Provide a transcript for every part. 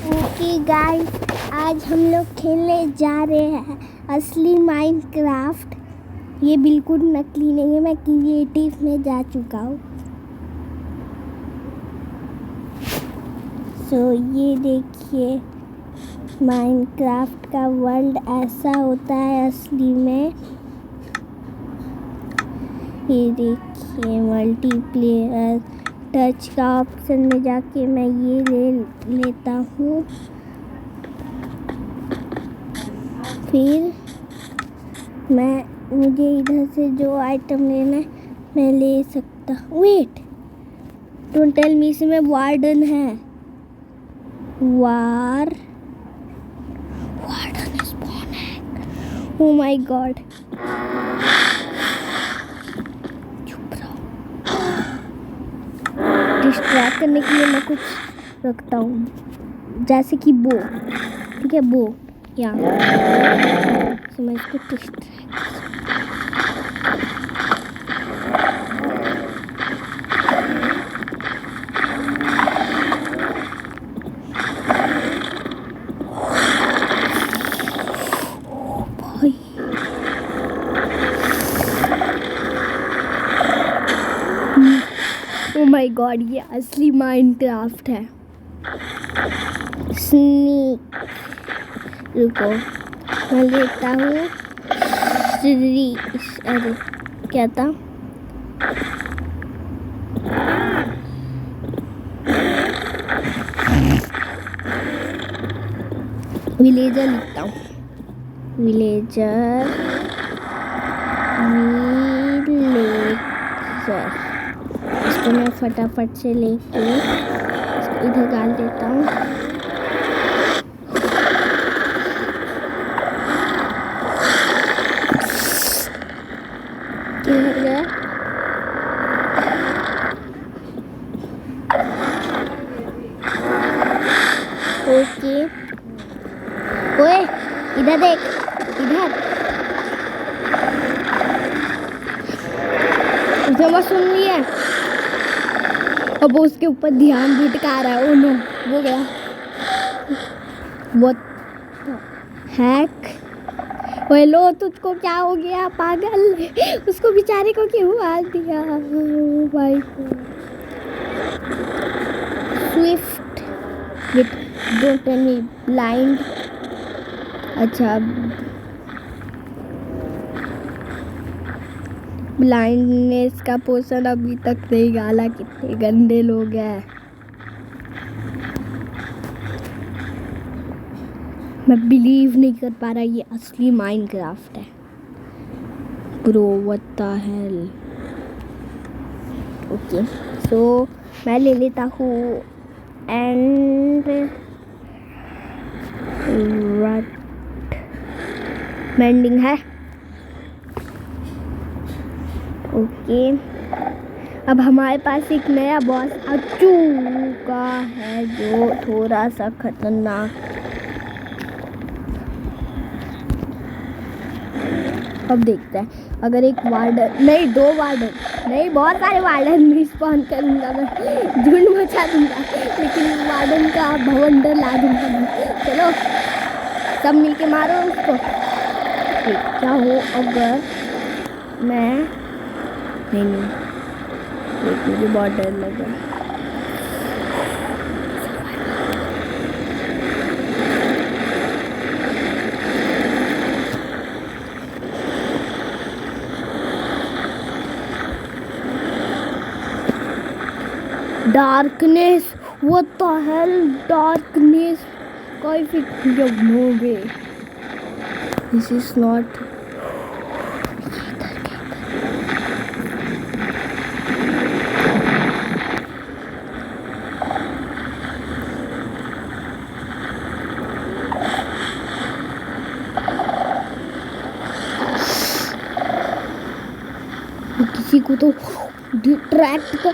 Okay guys, आज हम लोग खेलने जा रहे हैं असली माइनक्राफ्ट। ये बिल्कुल नकली नहीं है, मैं क्रिएटिव में जा चुका हूँ। ये देखिए, माइनक्राफ्ट का वर्ल्ड ऐसा होता है असली में। ये देखिए, मल्टीप्लेयर टच का ऑप्शन में जाके मैं ये ले लेता हूँ। फिर मुझे इधर से जो आइटम लेना है मैं ले सकता हूँ। वेट, डोंट टेल मी इसमें वार्डन है। वार्डन स्पॉन है। ओह माय गॉड, डिस्ट्रैक्ट करने के लिए मैं कुछ रखता हूँ, जैसे कि बो। ठीक है, बो यहाँ मैं इसको डिस्ट्रैक्ट। ओह माय गॉड, ये असली माइनक्राफ्ट है। स्नीक, रुको मैं लेता हूँ। अरे क्या था? विलेजर लिखता हूँ। विलेजर इसको मैं फटाफट से लेके इधर डाल देता हूँ। ओके, ओए इधर देख, इधर उसे मत सुन रही है। अब वो उसके ऊपर ध्यान भटका रहा है। ओ नो, वो गया। What hack? हेलो, तुझको क्या हो गया पागल? उसको बेचारे को क्यों मार दिया? भाई swift with don't tell me blind. अच्छा, ब्लाइंडनेस का पोषण अभी तक नहीं गाला। कितने गंदे लोग हैं। मैं बिलीव नहीं कर पा रहा, ये असली माइनक्राफ्ट है bro. What the hell. Okay, so मैं ले लेता हूँ एंड रट मेंडिंग है। ओके, अब हमारे पास एक नया बॉस आ चुका है जो थोड़ा सा खतरनाक। अब देखते हैं, अगर एक वार्डन नहीं, 2 वार्डन नहीं, बहुत सारे वार्डन रिस्पॉन करूंगा मैं, झुंड मचा दूंगा, लेकिन वार्डन का भवंडर ला दूंगा। चलो सब मिलके मारो उसको। क्या हो अगर मैं नहीं, मुझे बहुत डर लगा। Darkness, what the hello? Darkness काफी हो गए। This is not. किसी को तो डिस्ट्रैक्ट कर।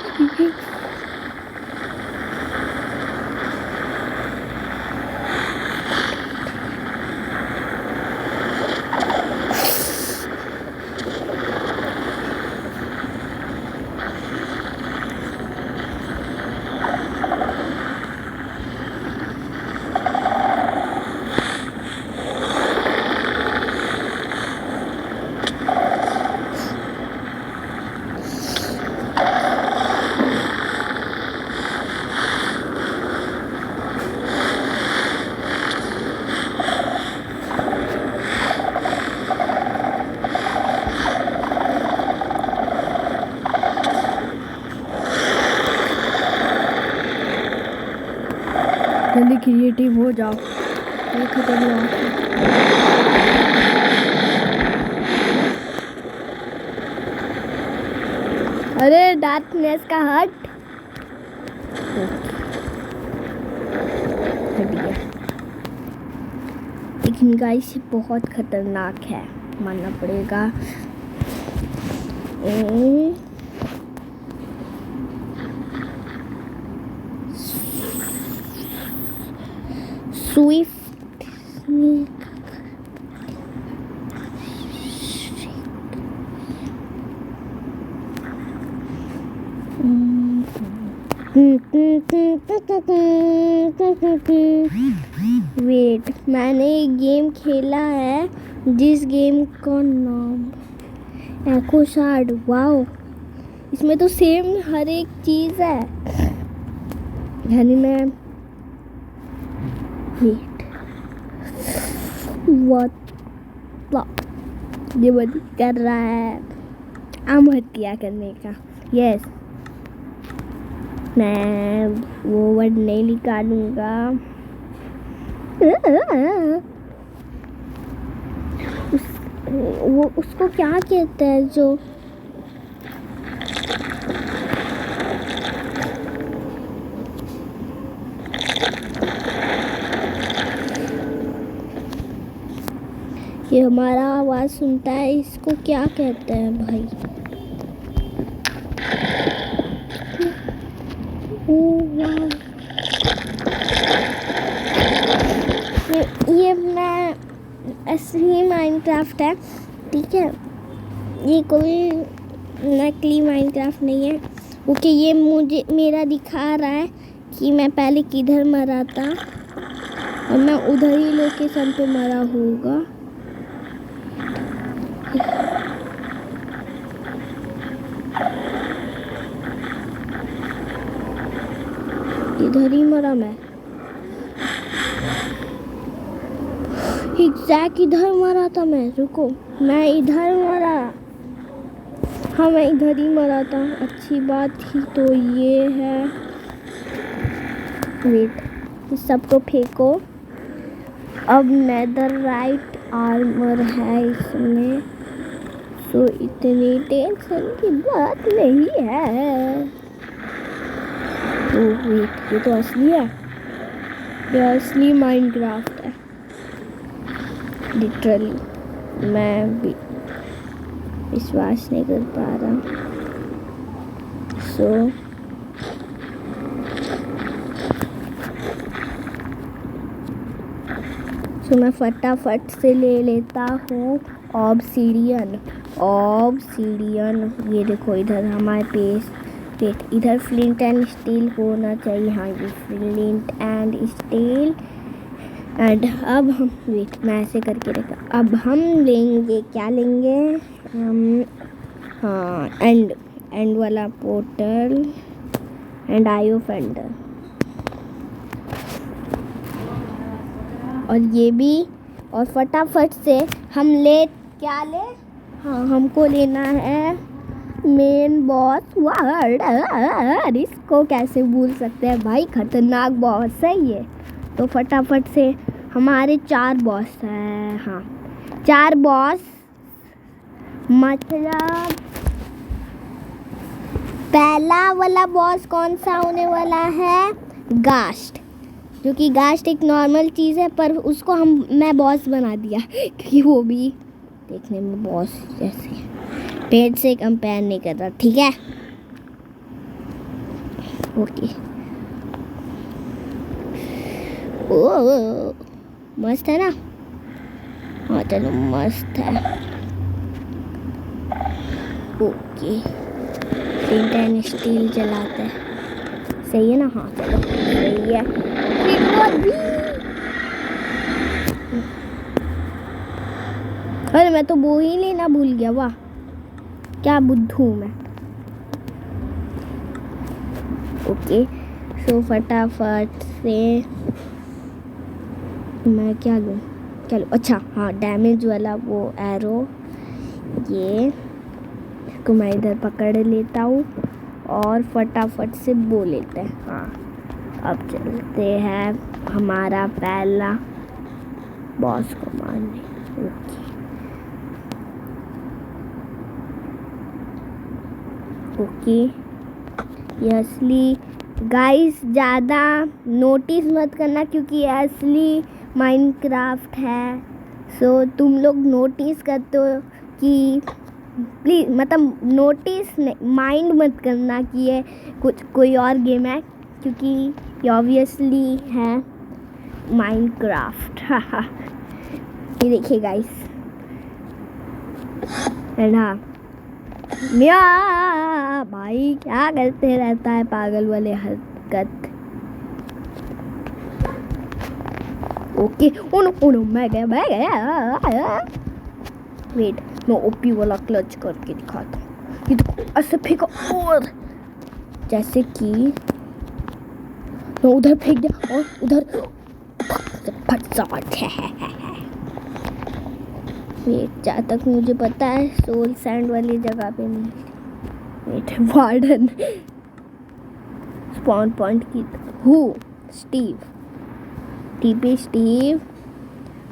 जल्दी क्रिएटिव हो जाओ। ये खतरनाक है। अरे डार्कनेस का हट गया। लेकिन गाइस बहुत खतरनाक है, मानना पड़ेगा। स्विफ्ट वेट, मैंने एक गेम खेला है जिस गेम का नाम एको शार्ड। वाओ, इसमें तो सेम हर एक चीज है। यानी मैं वेट व्हाट ये बड़ी कर रहा है। आमद किया करने का। यस, मैं वो वर्ड नहीं निकालूंगा। उसको क्या कहते हैं जो ये हमारा आवाज सुनता है, इसको क्या कहते हैं भाई? ये मैं असली माइनक्राफ्ट है, ठीक है? ये कोई नकली माइनक्राफ्ट नहीं है। ओके, ये मुझे मेरा दिखा रहा है कि मैं पहले किधर मरा था और मैं उधर ही लोकेशन पे मरा होगा। इधर ही मरा मैं, एग्जैक्ट इधर मरा था मैं। रुको, मैं इधर मरा। हाँ, मैं इधर ही मरा था। अच्छी बात ही तो ये है। वेट, इस सबको फेंको। अब नेदरराइट आर्मर है इसमें, तो इतनी टेंशन की बात नहीं है। वेट, ये तो असली है। ये असली माइनक्राफ्ट है लिटरली। मैं भी विश्वास नहीं कर पा रहा। सो मैं फटाफट से ले लेता हूँ ऑब्सीडियन। ये देखो, इधर हमारे पेट इधर फ्लिंट एंड स्टील होना चाहिए। हाँ, ये फ्लिंट एंड स्टील। एंड अब हम वेट, मैं ऐसे करके रखा। अब हम लेंगे, क्या लेंगे हम? हाँ, एंड वाला पोर्टल एंड आयो फेंडर, और ये भी। और फटाफट से हम क्या ले? हाँ, हमको लेना है मेन बॉस वर्ड। इसको कैसे भूल सकते हैं भाई, खतरनाक बॉस है ये। तो फटाफट से हमारे 4 बॉस हैं। हाँ, 4 बॉस, मतलब पहला वाला बॉस कौन सा होने वाला है? गास्ट, जो कि गास्ट एक नॉर्मल चीज़ है, पर उसको मैं बॉस बना दिया क्योंकि वो भी देखने में बॉस जैसे पेट से कंपेयर नहीं कर रहा, ठीक है? ओके। ओ मस्त है ना? हाँ चलो, मस्त है। ओके, फ्लिंट एंड स्टील जलाते हैं, सही है ना? हाँ चलो, सही है। अरे मैं तो वो ही लेना भूल गया। वाह, क्या बुद्धू मैं। ओके, सो फटाफट से मैं क्या लूँ? चलो, अच्छा हाँ, डैमेज वाला वो एरो, ये इसको मैं इधर पकड़ लेता हूँ और फटाफट से बो लेते हैं। हाँ, अब चलते हैं हमारा पहला बॉस को मारने। ओके ये असली गाइस, ज़्यादा नोटिस मत करना क्योंकि ये असली माइनक्राफ्ट है। सो तुम लोग नोटिस करते हो कि प्लीज़, मतलब नोटिस माइंड मत करना कि ये कुछ कोई और गेम है, क्योंकि ये ऑब्वियसली है माइनक्राफ्ट। ये देखिए गाइस, एंड हाँ मिया भाई क्या करते रहता है पागल वाले हरकत। ओके उन मैं गया। वेट, मैं ओपी वाला क्लच करके दिखाता हूँ। ये तो ऐसे फेंका और जैसे कि मैं उधर फेंक दिया और उधर फट है। वेट, जहाँ तक मुझे पता है सोल सैंड वाली जगह पे नहीं। वेट, वार्डन स्पॉन पॉइंट की स्टीव टीपी स्टीव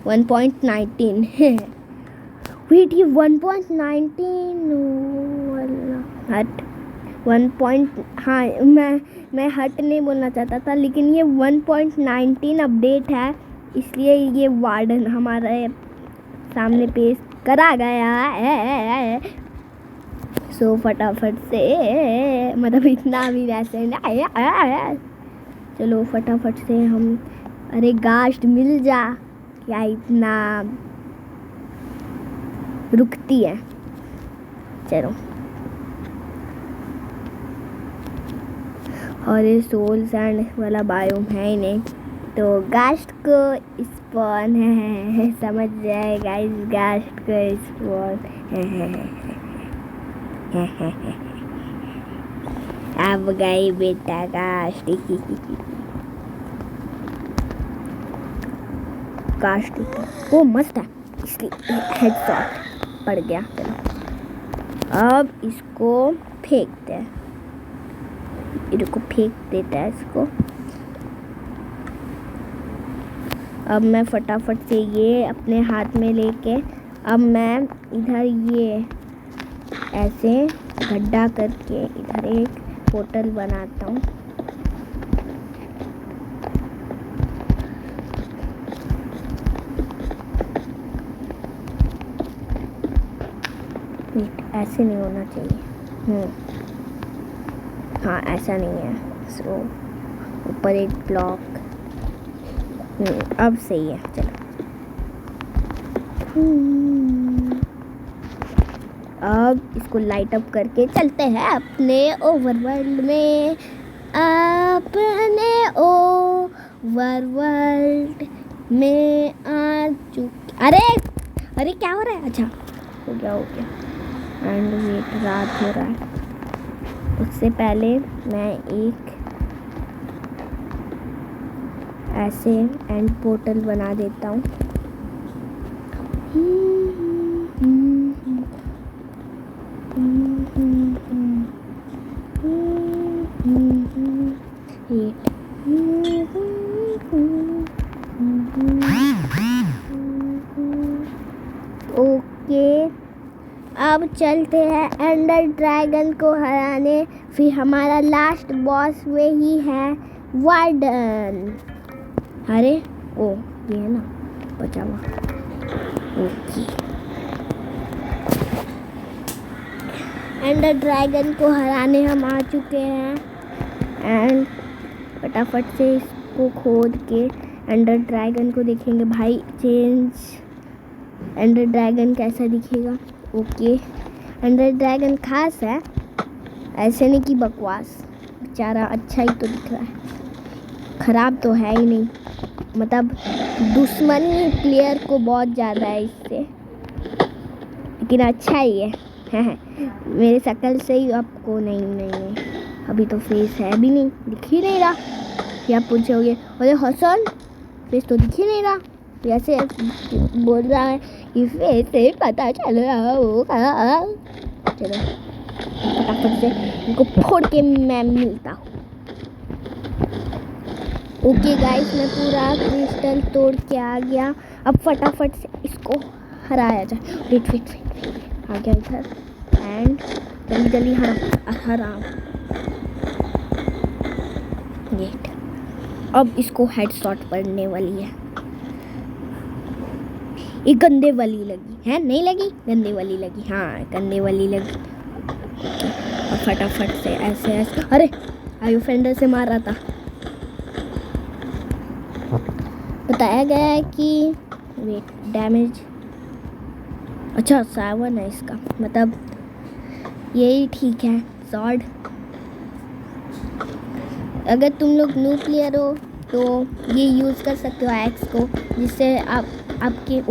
1.19 है। वेट, ये 1.19 हट 1. हाँ, मैं हट नहीं बोलना चाहता था, लेकिन ये 1.19 अपडेट है, इसलिए ये वार्डन हमारे सामने पेश करा गया है। सो फटाफट से, मतलब इतना भी वैसे नहीं, चलो फटाफट से हम, अरे गास्ट मिल जा, क्या इतना रुकती है। चलो, और ये सोल सैंड वाला बायोम है ही नहीं, तो गास्ट को स्पॉन है, समझ जाए गाइस, गास्ट को स्पॉन अब गई बेटा गास्ट। गास्ट वो मस्त है, इसलिए हेडशॉट पड़ गया। अब इसको फेंकते हैं, इनको फेंक देता है इसको। अब मैं फटाफट से ये अपने हाथ में लेके, अब मैं इधर ये ऐसे गड्ढा करके इधर एक पोर्टल बनाता हूँ। ऐसे नहीं होना चाहिए। हाँ, ऐसा नहीं है। सो ऊपर एक ब्लॉक, अब सही है। चलो, अब इसको लाइट अप करके चलते हैं अपने ओवरवर्ल्ड में। अपने ओवरवर्ल्ड में आ चुके। अरे क्या हो रहा है? अच्छा, हो गया। एंड वेट, रात हो रहा है। उससे पहले मैं एक ऐसे एंड पोर्टल बना देता हूँ। ओके, अब चलते हैं एंडर ड्रैगन को हराने। फिर हमारा लास्ट बॉस वही है वार्डन। अरे ओ, ये है ना, बचा हुआ। ओके, एंडर ड्रैगन को हराने हम आ चुके हैं। एंड फटाफट से इसको खोद के एंडर ड्रैगन को देखेंगे। भाई चेंज एंडर ड्रैगन कैसा दिखेगा। ओके, एंडर ड्रैगन खास है, ऐसे नहीं कि बकवास। बेचारा अच्छा ही तो दिख रहा है, खराब तो है ही नहीं। मतलब दुश्मनी प्लेयर को बहुत ज़्यादा है इससे, लेकिन अच्छा ही है। मेरे शक्ल से ही आपको नहीं, अभी तो फेस है भी नहीं, दिख ही नहीं रहा। या आप पूछोगे, अरे हसन फेस तो दिख ही नहीं रहा, ऐसे बोल रहा है कि फेस से पता चल रहा होगा। चलो फटाफट से इनको फोड़ के मैं मिलता हूँ। ओके गाइस, मैं पूरा क्रिस्टल तोड़ के आ गया। अब फटाफट से इसको हराया जाए। वेट वेट वेट, आ गया इधर एंड जल्दी जल्दी हरा। वेट, अब इसको हेडशॉट पड़ने वाली है। ये गंदे वाली लगी है, नहीं लगी? गंदे वाली लगी, हाँ गंदे वाली लगी। और फटाफट से ऐसे, अरे आयु फेंडर से मार रहा था। बताया गया है कि वेट डैमेज, अच्छा 7 है इसका, मतलब यही ठीक है। सॉर्ड, अगर तुम लोग न्यू प्लेयर हो तो ये यूज़ कर सकते हो एक्स को, जिससे आपके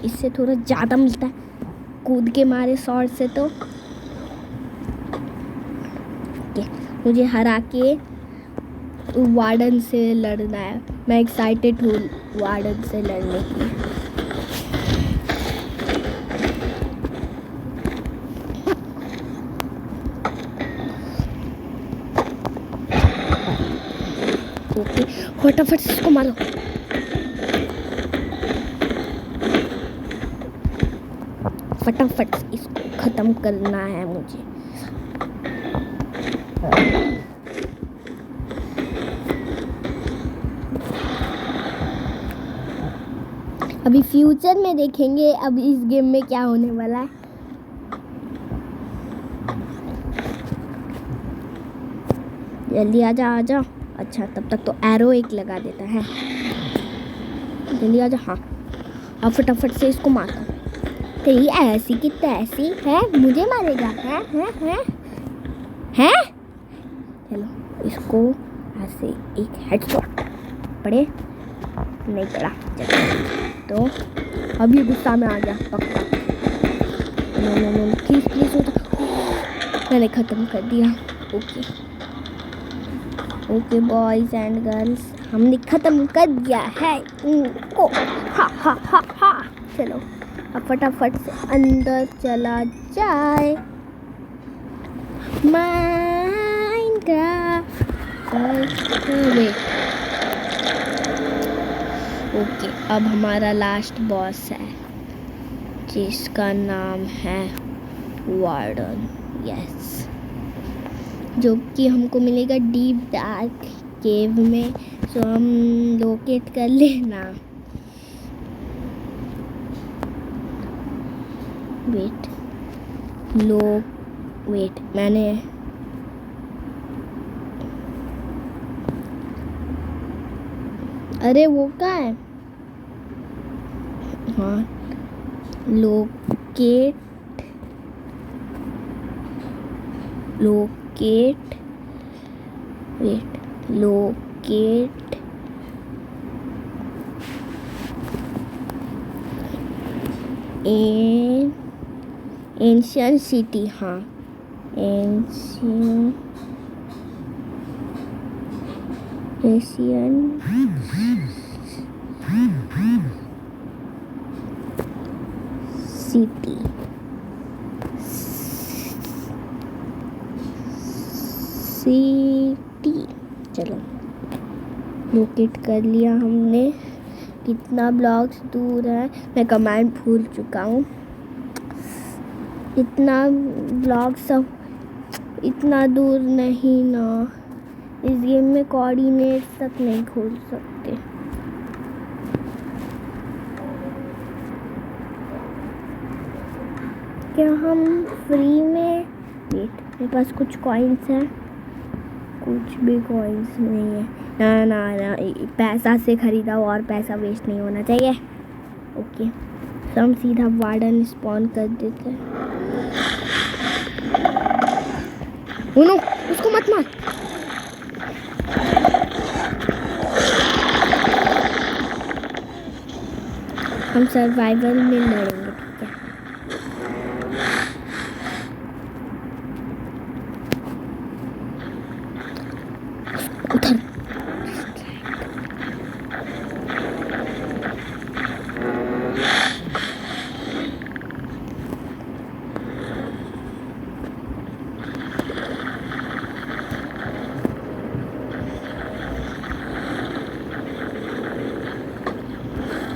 इससे थोड़ा ज़्यादा मिलता है कूद के मारे सॉर्ड से। तो मुझे हरा के वार्डन से लड़ना है। मैं एक्साइटेड हूँ वार्डन से लड़ने के लिए। ओके, फटाफट से इसको मारो। फटाफट इसको खत्म करना है मुझे। अभी फ्यूचर में देखेंगे अब इस गेम में क्या होने वाला है। जल्दी आजा आजा। अच्छा, तब तक तो एरो एक लगा देता है। जल्दी आजा। हाँ, अब फटाफट से इसको मारता हूँ। तेरी ऐसी की तैसी है, मुझे मारेगा? है? चलो इसको ऐसे एक हेडशॉट पड़े, नहीं पड़ा। तो अभी गुस्सा में आ गया पक्का। प्लीज मैंने ख़त्म कर दिया। ओके बॉयज़ एंड गर्ल्स, हमने ख़त्म कर दिया है इनको। हा। चलो अब फटाफट से अंदर चला जाए। ओके, अब हमारा लास्ट बॉस है जिसका नाम है वार्डन। यस, जो कि हमको मिलेगा डीप डार्क केव में। सो हम लोकेट कर लेना। वेट मैंने अरे वो क्या है? हाँ, लोकेट एंशियंट सिटी। हाँ, एंशियंट सिटी। चलो लोकेट कर लिया हमने। कितना ब्लॉक्स दूर है मैं कमांड भूल चुका हूँ। इतना ब्लॉक्स सब इतना दूर नहीं ना। इस गेम में कोऑर्डिनेट तक नहीं खोल सकते। क्या हम फ्री में? वेट, मेरे पास कुछ कॉइन्स हैं। कुछ भी कॉइन्स नहीं है। ना पैसा से खरीदा हो और पैसा वेस्ट नहीं होना चाहिए। ओके, तो हम सीधा वार्डन स्पॉन कर देते हैं। उनो, उसको मत मार। हम सर्वाइवल में लड़ेंगे, ठीक है? उधर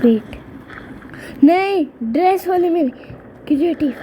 वेट, नहीं, ड्रेस वाले में क्रिएटिव।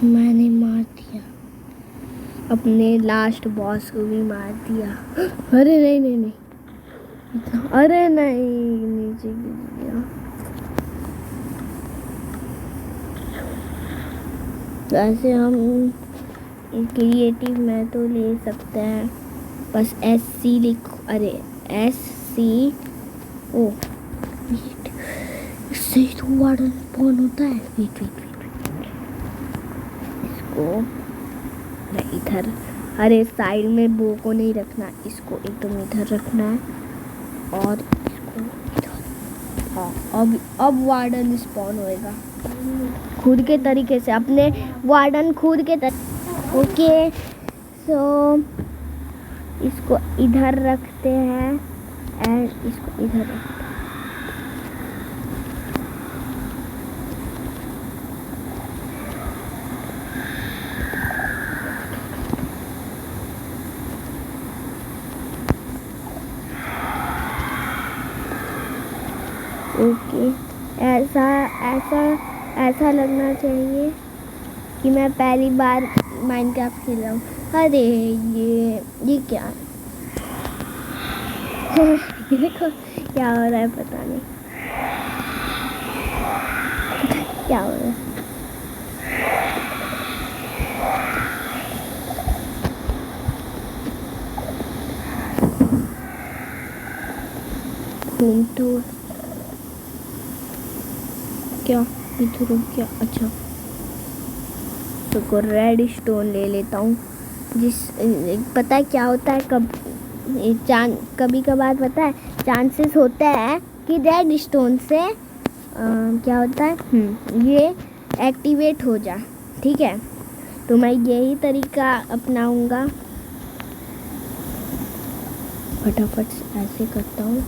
मैंने मार दिया अपने लास्ट बॉस को भी मार दिया। अरे नहीं नहीं नहीं, अरे नहीं, नीचे गिर गया। वैसे हम क्रिएटिव में तो ले सकते हैं, बस SC लिखो। अरे SC ओ वेट, इससे ही तो वार्डन स्पॉन होता है। वेट वेट नहीं, इधर, अरे साइड में बो को नहीं रखना, इसको एकदम इधर रखना है और इसको इधर। हाँ, अब वार्डन स्पॉन होएगा खुद के तरीके से, अपने वार्डन खुद के तरीके। ओके, सो इसको इधर रखते हैं एंड इसको इधर रखते हैं। ओके, ऐसा लगना चाहिए कि मैं पहली बार माइनक्राफ्ट खेल रहा हूँ। अरे ये क्या है? देखो क्या हो रहा है, पता नहीं क्या हो रहा है। तो क्या इधर रुक गया? अच्छा, तो रेड स्टोन ले लेता हूँ। पता है क्या होता है, कभी कभार पता है चांसेस होता है कि रेड स्टोन से क्या होता है, ये एक्टिवेट हो जाए। ठीक है, तो मैं यही तरीका अपनाऊंगा। फटाफट ऐसे करता हूँ।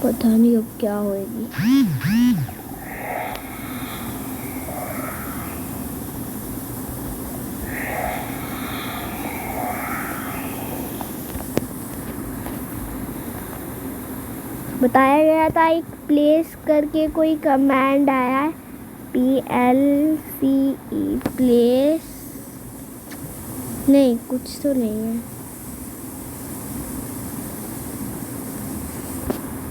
पता नहीं अब क्या होएगी। बताया गया था एक प्लेस करके कोई कमांड आया है, PLCE प्लेस, नहीं कुछ तो नहीं है,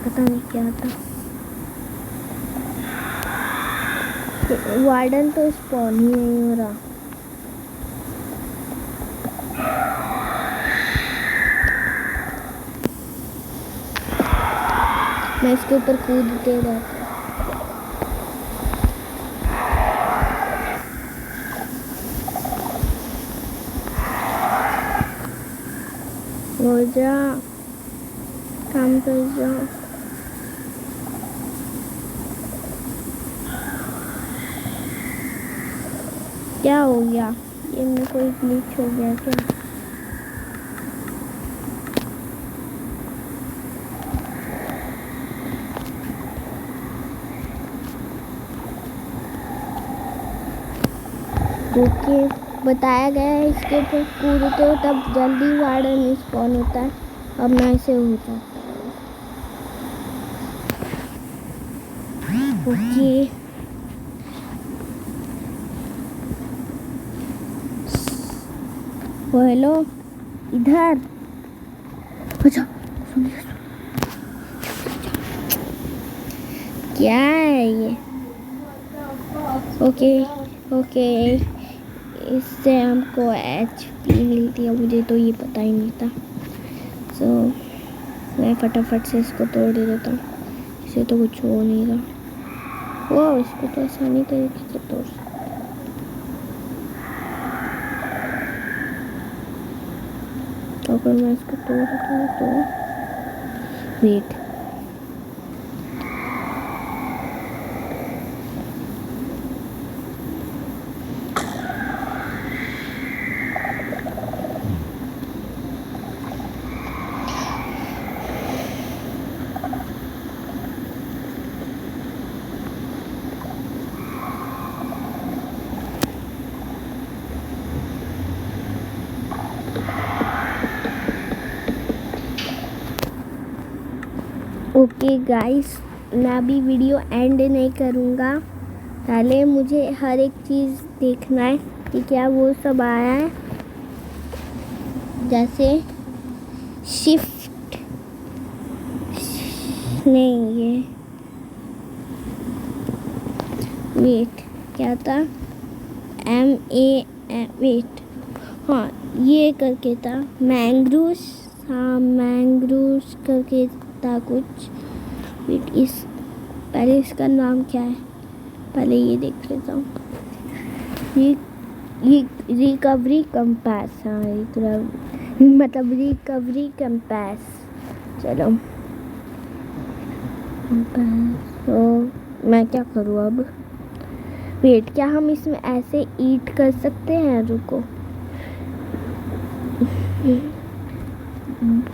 पता नहीं क्या था। वार्डन तो स्पॉन ही नहीं हो रहा। मैं इसके ऊपर कूदते रहता हो जा, काम कर जाओ। क्या हो गया? ये में कोई ग्लिच हो गया क्या? ओके, बताया गया है इसके ऊपर कूदते हो तब जल्दी वार्डन स्पॉन होता है। अब मैं ऐसे होता ओके, हेलो इधर, अच्छा सुनिए क्या है ये? ओके ओके, इससे हमको HP मिलती है, मुझे तो ये पता ही नहीं था। सो मैं फटाफट से इसको तोड़ देता हूँ, इसे तो कुछ हो नहीं रहा। वाह, इसको तो आसानी तरीके से तोड़ सकते। अगर मैं इसको तोड़ता हूँ तो वेट, ओके गाइस, मैं अभी वीडियो एंड नहीं करूँगा, पहले मुझे हर एक चीज़ देखना है कि क्या वो सब आया है। जैसे शिफ्ट नहीं, ये वेट क्या था, वेट, हाँ ये करके था मैंग्रूस, हाँ मैंग्रूस करके था कुछ। वेट, इस पहले इसका नाम क्या है, पहले ये देख लेता हूँ। ये रिकवरी कंपास, हाँ मतलब रिकवरी कंपास। चलो तो मैं क्या करूँ अब? वेट, क्या हम इसमें ऐसे ईट कर सकते हैं? रुको,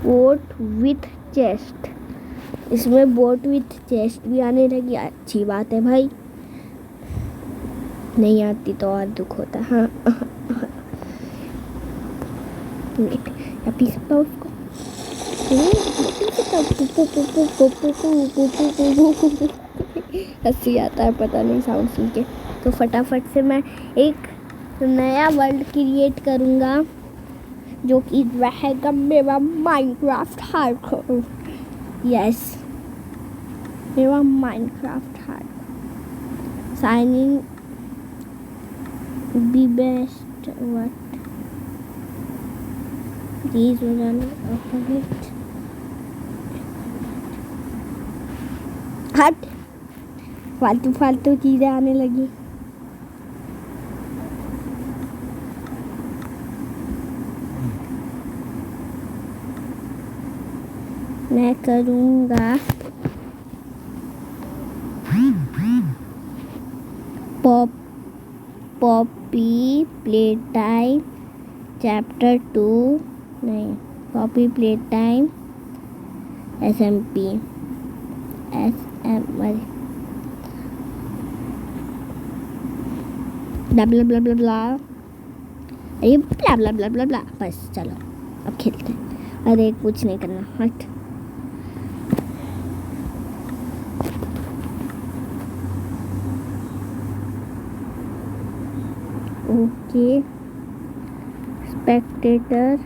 बोट विथ चेस्ट, इसमें बोट विथ चेस्ट भी आने लगी, अच्छी बात है भाई। नहीं आती तो और दुख होता। हाँ वेट, या पी सकता हूँ उसको? हंसी आता है पता नहीं साउंड सुन के। तो फटाफट से मैं एक नया वर्ल्ड क्रिएट करूँगा जो कि रहेगा मेरा माइनक्राफ्ट हार्डकोर। यस, मेरा Minecraft hardcore. Signing B best what please हो जाना। हट, फालतू फालतू चीज़ें आने लगी। मैं करूँगा पॉपी प्ले टाइम चैप्टर 2, नहीं पॉपी प्ले टाइम SMP ब्ला ब्ला ब्ला ब्ला ब्ला, अरे ब्ला ब्ला ब्ला ब्ला ब्ला। बस चलो अब खेलते हैं। अरे कुछ नहीं करना, हट। ओके, स्पेक्टेटर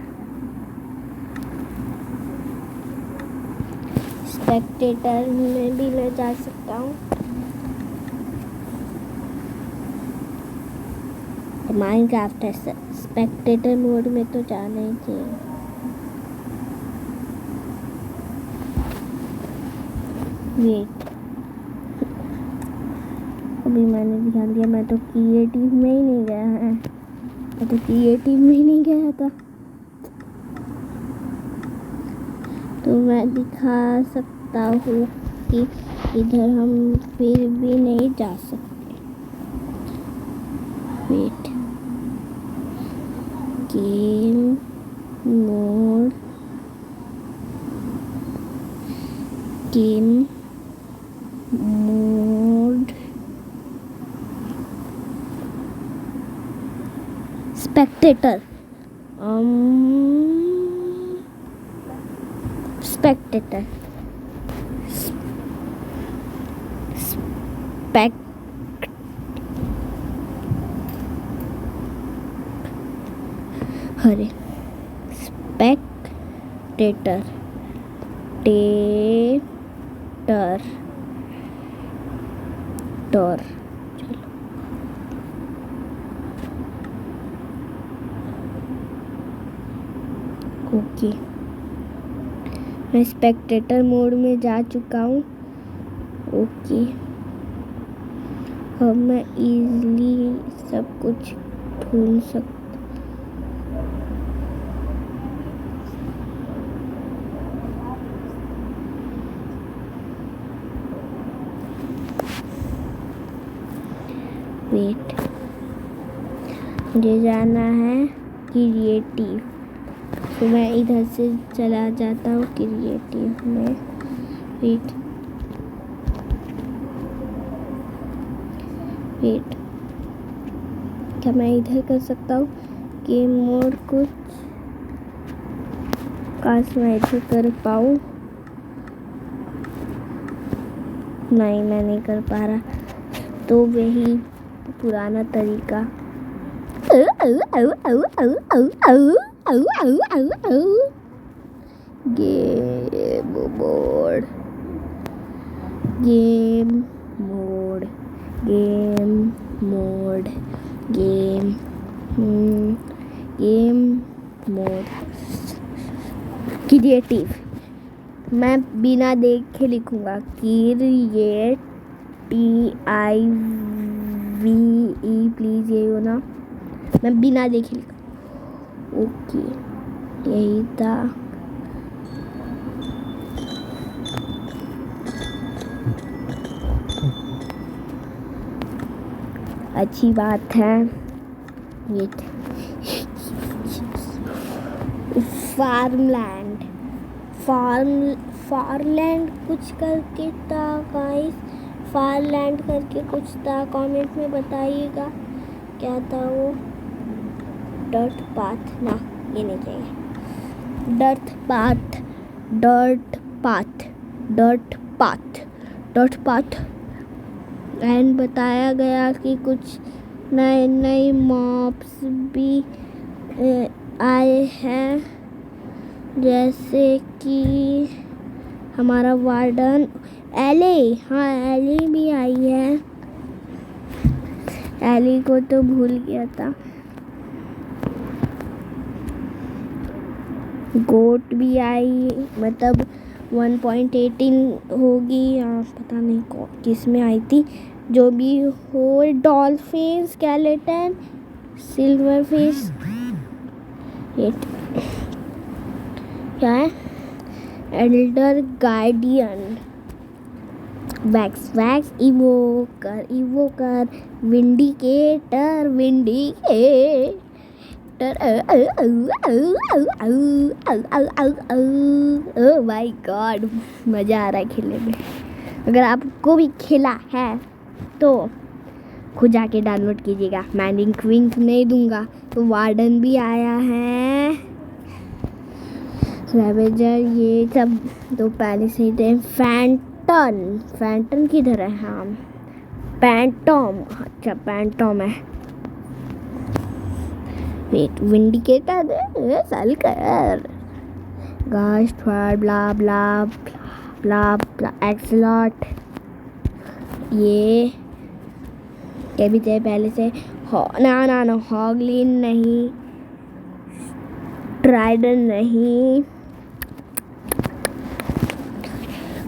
में भी मैं जा सकता हूँ। माइनक्राफ्ट है, स्पेक्टेटर मोड में तो जाना ही चाहिए। वेट, अभी मैंने ध्यान दिया, मैं तो क्रिएटिव में ही नहीं गया है, मैं तो क्रिएटिव में ही नहीं गया था। तो मैं दिखा सकता हूँ कि इधर हम फिर भी नहीं जा सकते। Wait, game mode, spectator, spectator, अरे स्पेक्टेटर चलो ओके, मैं स्पेक्टेटर मोड में जा चुका हूँ। ओके, अब मैं इजीली सब कुछ ढूंढ सकता। वेट, मुझे जाना है क्रिएटिव, तो मैं इधर से चला जाता हूँ क्रिएटिव में। वेट, क्या मैं इधर कर सकता हूँ गेम मोड कुछ? काश मैं इधर कर पाऊँ। नहीं, मैं नहीं कर पा रहा, तो वही पुराना तरीका। Game mode, game mode, game mode, game mode, creative. मैं बिना देखे लिखूंगा क्रिएटिव, प्लीज, ये हो ना, मैं बिना देखे लिखूँ। ओके, यही था। अच्छी बात है। ये फार्मलैंड कुछ करके था गाइस, फारलैंड करके कुछ था। कमेंट में बताइएगा क्या था वो। डर्ट पाथ ना, ये नहीं चाहिए। डर्ट पाथ एंड बताया गया कि कुछ नए मॉब्स भी आए हैं, जैसे कि हमारा वार्डन एले। हाँ, एले भी आई है। एली को तो भूल गया था। गोट भी आई, मतलब 1.18 होगी, या पता नहीं किस में आई थी। जो भी हो, डॉल्फिन, स्केलेटन, सिल्वर फिश, क्या है, elder guardian, vex, evoker, vindicator, oh my God, मज़ा आ रहा है खेलने में। अगर आपको भी खेला है तो खुद जाके डाउनलोड कीजिएगा, मैं लिंक विंक नहीं दूंगा। तो वार्डन भी आया है, रेवेजर, ये सब तो पहले से ही थे। फैंटन किधर है? हाँ, पैंटॉम, अच्छा पैंटॉम है। वेट, विंडिकेटर, सल्कर, गास्ट, ब्ला ब्ला ब्ला ब्ला, एक्सलॉट, ये भी थे पहले से। ना, हॉगलिन नहीं, ट्राइडन नहीं,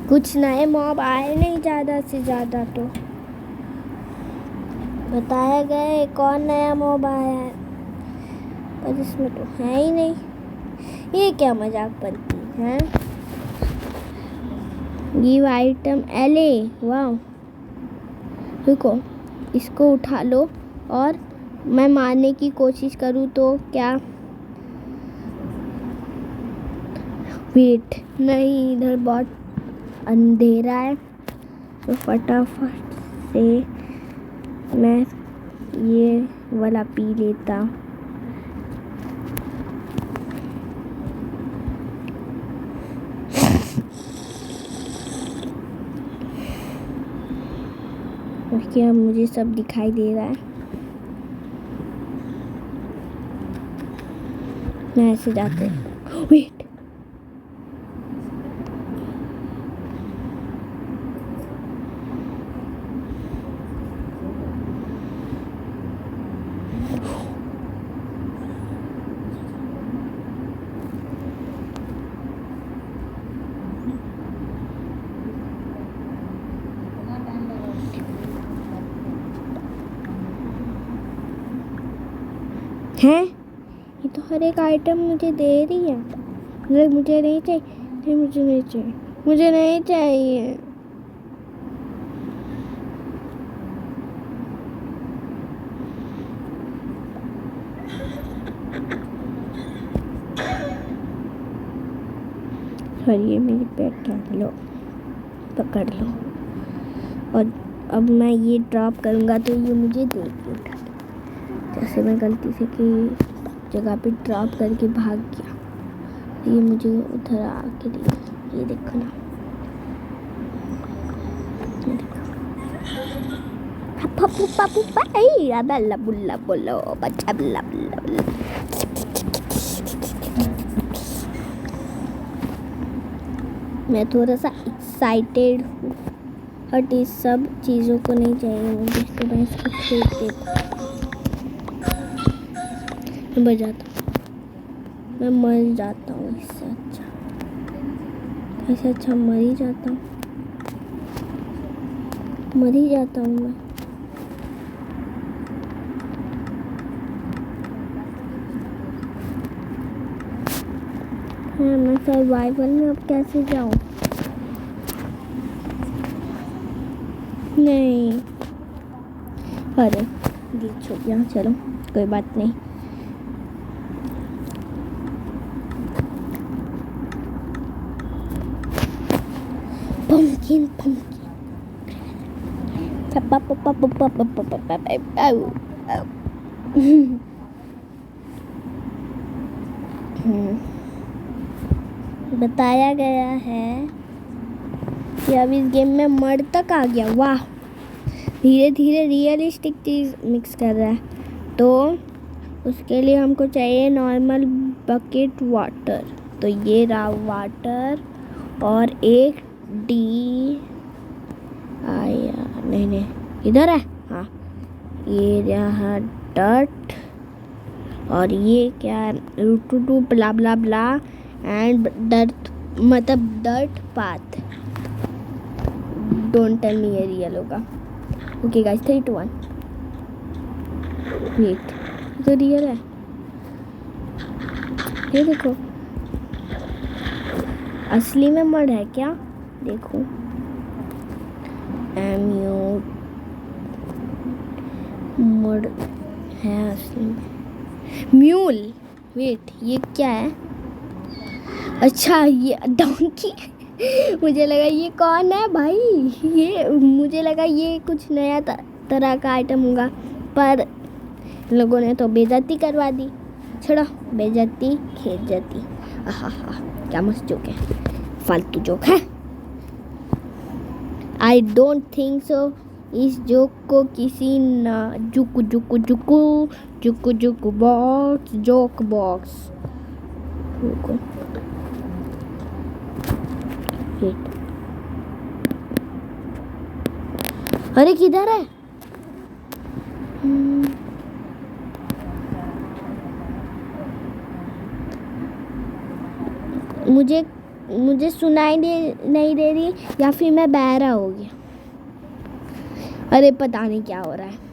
कुछ नए मॉब आए नहीं ज़्यादा से ज़्यादा। तो बताया गया कौन नया मॉब आया है, पर इसमें तो है ही नहीं। ये क्या मजाक बनती है। गिव आइटम एले, वाह। रुको, इसको उठा लो और मैं मारने की कोशिश करूँ तो क्या? वेट, नहीं, इधर बहुत अंधेरा है, तो फटाफट से मैं ये वाला पी लेता। क्या मुझे सब दिखाई दे रहा है? मैं ऐसे जाते, वेट, हैं, ये तो हर एक आइटम मुझे दे रही है। मुझे नहीं चाहिए, मुझे नहीं चाहिए, मुझे नहीं चाहिए। और ये मेरी पेट है, लो पकड़ लो। और अब मैं ये ड्रॉप करूँगा तो ये मुझे देगी उठा के। जैसे मैं गलती से की जगह पे ड्रॉप करके भाग गया, ये मुझे उधर आके दिया। ये देखो ना, ये देखो। बल्ला बुल्ला बोलो बच्चा, बल्ला बल्ला बल्ला। मैं थोड़ा सा एक्साइटेड हूँ, बट इस सब चीज़ों को नहीं चाहिए मुझे, तो मैं इसको फेंक देता हूँ। मैं मर जाता हूँ इससे अच्छा मर ही जाता हूँ, मैं। हाँ, मैं सर्वाइवल में अब कैसे जाऊँ? नहीं, अरे यहाँ चलो, कोई बात नहीं। pumpkin बताया गया है कि अब इस गेम में मर्ड तक आ गया। वाह, धीरे धीरे रियलिस्टिक चीज़ मिक्स कर रहा है। तो उसके लिए हमको चाहिए नॉर्मल बकेट वाटर। तो ये रहा वाटर और एक डी आया, नहीं इधर है। हाँ, ये रहा डट, और ये क्या है, two blah blah blah and dirt, मतलब dirt path. Don't tell me ये रियल होगा। Okay guys, 3 2 1। वेट, तो रियल है, ये देखो। असली में मर्ड है क्या? देखो, मर्ड है असली में। म्यूल, वेट ये क्या है? अच्छा ये डोंकी। मुझे लगा ये कौन है भाई, ये मुझे लगा ये कुछ नया तरह का आइटम होगा, पर लोगों ने तो बेइज्जती करवा दी। छोड़ो, बेइज्जती खेजती। आहा, क्या मस्त जोक है, फालतू जोक है। आई डोंट थिंक सो इस जोक को किसी ना जुकू जुकू जुकू जुकू जुकू बॉक्स जोक बॉक्स। अरे किधर है? मुझे सुनाई नहीं दे रही, या फिर मैं बहरा हो गया। अरे पता नहीं क्या हो रहा है।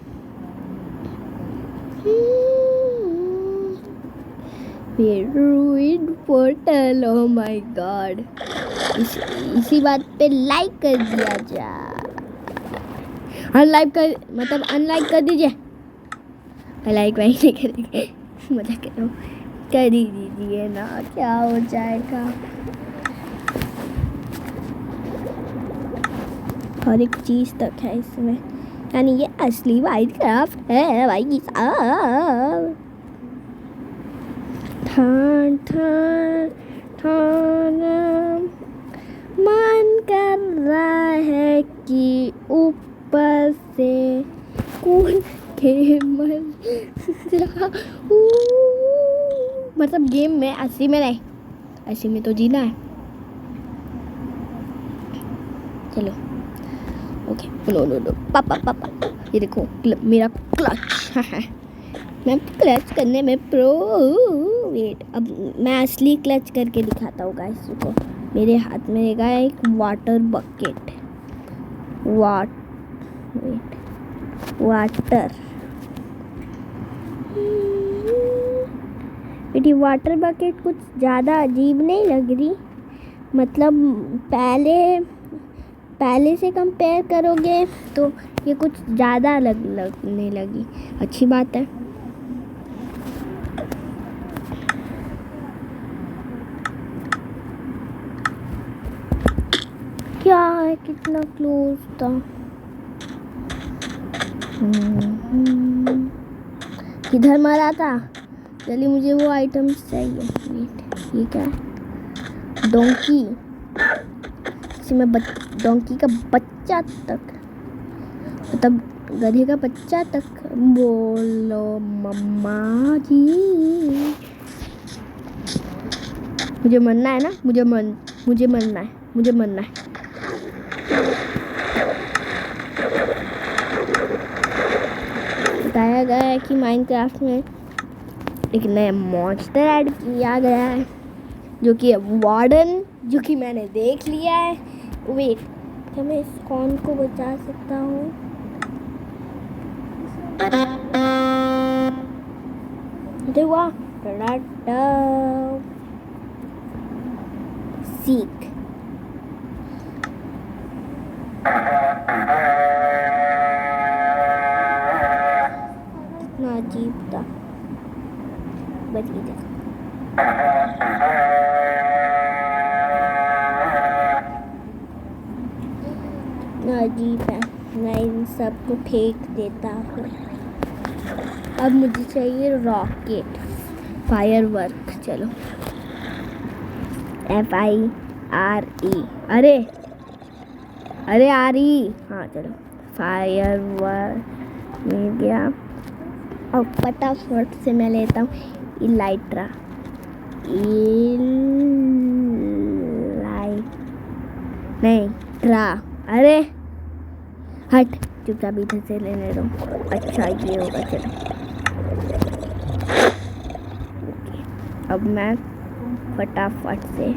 Portal, oh my God. इसी बात पे लाइक कर दिया जा, अनलाइक कर दीजिए। लाइक वाइक नहीं करेंगे, मजा कर रहा हूँ, कर ही दीजिए ना, क्या हो जाएगा। हर एक चीज़ तक है इसमें, यानी ये असली माइनक्राफ्ट है भाई साहब। ठान ठान ठान, मन कर रहा है कि ऊपर से कूद के मर जाऊं। मतलब गेम में, असली में नहीं, असली में तो जीना है। चलो ओके, नो पापा ये देखो मेरा क्लच। मैं क्लच करने में प्रो। वेट, अब मैं असली क्लच करके दिखाता हूँ गाइस को। मेरे हाथ में रहेगा एक वाटर बकेट, वाटर। बेटी वाटर बकेट कुछ ज़्यादा अजीब नहीं लग रही, मतलब पहले से कंपेयर करोगे तो ये कुछ ज़्यादा लगने लगी। अच्छी बात है। क्या है, कितना क्लोज था। किधर मारा था? चलिए मुझे वो आइटम्स चाहिए। वेट, ये क्या है? डोंकी। इसमें डोंकी का बच्चा तक, मतलब गधे का बच्चा तक। बोलो मम्मा जी। मुझे मरना है ना, मुझे मरना है। बताया गया है कि माइनक्राफ्ट में एक नया मॉन्स्टर ऐड किया गया है जो कि वार्डन, जो कि मैंने देख लिया है। वेट, क्या मैं इस कॉर्न को बचा सकता हूँ? देखो सीख। कितना अजीब था। बच गई देखो। कितना अजीब है। मैं इन सबको फेंक देता हूँ। अब मुझे चाहिए रॉकेट, फायरवर्क। चलो FIRE। अरे RE। हाँ चलो, फायरवर्क मिल गया। और फटाफट से मैं लेता हूँ इलाइट्रा। नहीं ट्रा। अरे हट, चुपचाप इधर से लेने दो। अच्छा ये होगा। चलो अब मैं फटाफट से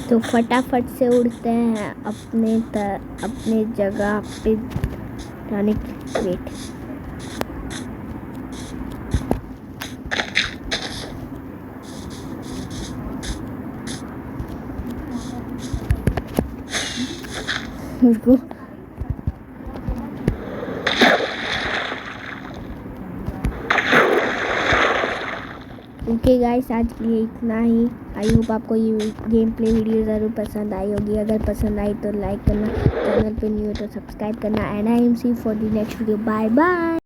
तो फटाफट से उड़ते हैं अपने जगह पे जाने की। वेट, उसको ओके गाइस, आज के लिए इतना ही। आई होप आपको ये गेम प्ले वीडियो ज़रूर पसंद आई होगी। अगर पसंद आई तो लाइक करना, चैनल पे न्यू हो तो सब्सक्राइब करना। And I am see for the next video. Bye bye.